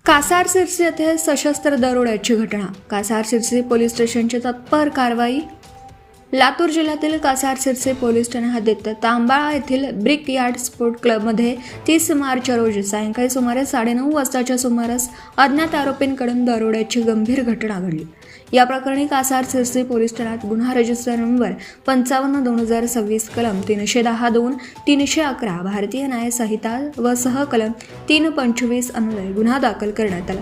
कासार सिरसी येथे सशस्त्र दरोड्याची घटना. कासार सिरसी पोलीस स्टेशनची तत्पर कारवाई. लातूर जिल्ह्यातील कासार सिरसी पोलीस ठाणे हद्दीत तांबाळा येथील ब्रिक यार्ड स्पोर्ट क्लबमध्ये 30 मार्च रोजी सायंकाळी सुमारे 9:30 वाजताच्या सुमारास अज्ञात आरोपींकडून दरोड्याची गंभीर घटना घडली. या प्रकरणी कासार सिरसी पोलीस ठाण्यात गुन्हा रजिस्टर नंबर 55/2026 कलम 310(2), 311 भारतीय न्याय संहिता व सह कलम 325 अन्वये गुन्हा दाखल करण्यात आला.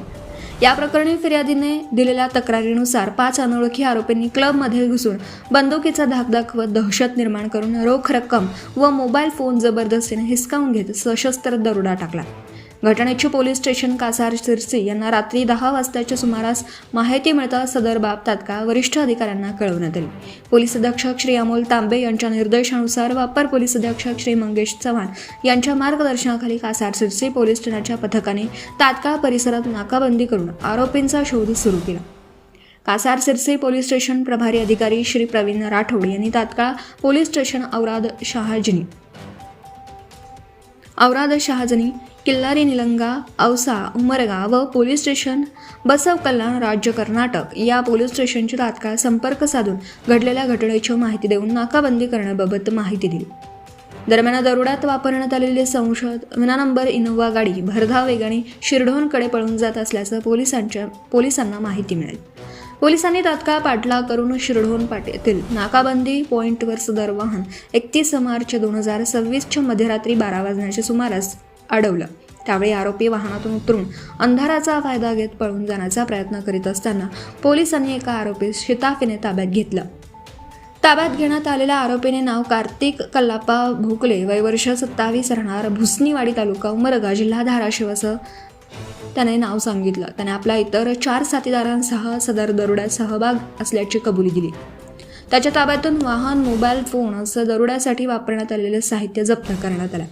या प्रकरणी फिर्यादीने दिलेल्या तक्रारीनुसार 5 अनोळखी आरोपींनी क्लबमध्ये घुसून बंदुकीचा धाक दाखवत दहशत निर्माण करून रोख रक्कम व मोबाईल फोन जबरदस्तीने हिसकावून घेत सशस्त्र दरोडा टाकला. घटनेची पोलीस स्टेशन कासार सिरसी यांना रात्री 10 वाजताच्या सुमारास माहिती मिळताच सदर बाब तात्काळ वरिष्ठ अधिकाऱ्यांना कळवण्यात आली. पोलीस अधीक्षक श्री अमोल तांबे यांच्या निर्देशानुसार व अपर पोलीस अधीक्षक श्री मंगेश चव्हाण यांच्या मार्गदर्शनाखाली कासार सिरसी पोलीस ठाण्याच्या पथकाने तात्काळ परिसरात नाकाबंदी करून आरोपींचा शोध सुरू केला. कासार सिरसी पोलीस स्टेशन प्रभारी अधिकारी श्री प्रवीण राठोड यांनी तात्काळ पोलीस स्टेशन औराद शहाजनी, किल्लारी निलंगा, औसा, उमरगा व पोलीस स्टेशन बसव कल्याण राज्य कर्नाटक या पोलीस स्टेशनची तात्काळ संपर्क साधून घडलेल्या घटनेची माहिती देऊन नाकाबंदी करण्याबाबत माहिती दिली. दरम्यान दरोड्यात वापरण्यात आलेली संशयित विना नंबर इनोव्हा गाडी भरधाव वेगाने शिरढोणकडे पळून जात असल्याचं पोलिसांना माहिती मिळाली. पोलिसांनी तात्काळ पाठलाग करून शिरढोण पाट्यातील नाकाबंदी पॉईंटवर सदर वाहन 31 मार्च 2026च्या मध्यरात्री 12 वाजण्याच्या सुमारास अडवलं. त्यावेळी आरोपी वाहनातून उतरून अंधाराचा फायदा घेत पळून जाण्याचा प्रयत्न करीत असताना पोलिसांनी एका आरोपीस शिताफीने ताब्यात घेतलं. ताब्यात घेण्यात आलेल्या आरोपीने नाव कार्तिक कल्लाप्पा भोकले, वय वर्ष 27, राहणार भुसनीवाडी, तालुका उमरगा, जिल्हा धाराशिव असं त्याने नाव सांगितलं. त्याने आपल्या इतर 4 साथीदारांसह सदर दरोड्यात सहभाग असल्याची कबुली दिली. त्याच्या ताब्यातून वाहन, मोबाईल फोन असं दरोड्यासाठी वापरण्यात आलेलं साहित्य जप्त करण्यात आलं.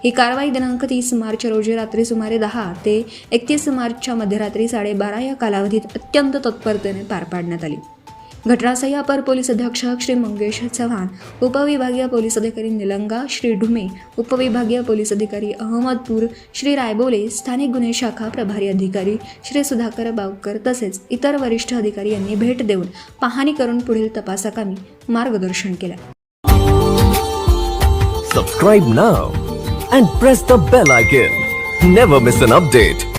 ही कारवाई दिनांक 30 मार्च रोजी रात्री सुमारे 10 ते 31 मार्चच्या मध्यरात्री 12:30 या कालावधीत अत्यंत तत्परतेने पार पाडण्यात आली. घटनास्थळी अपर पोलीस अधीक्षक श्री मंगेश चव्हाण, उपविभागीय पोलीस अधिकारी निलंगा श्री ढुमे, उपविभागीय पोलीस अधिकारी अहमदपूर श्री रायबोले, स्थानिक गुन्हे शाखा प्रभारी अधिकारी श्री सुधाकर बावकर तसेच इतर वरिष्ठ अधिकारी यांनी भेट देऊन पाहणी करून पुढील तपासाकामी मार्गदर्शन केलं. Subscribe now and press the bell icon. Never miss an update.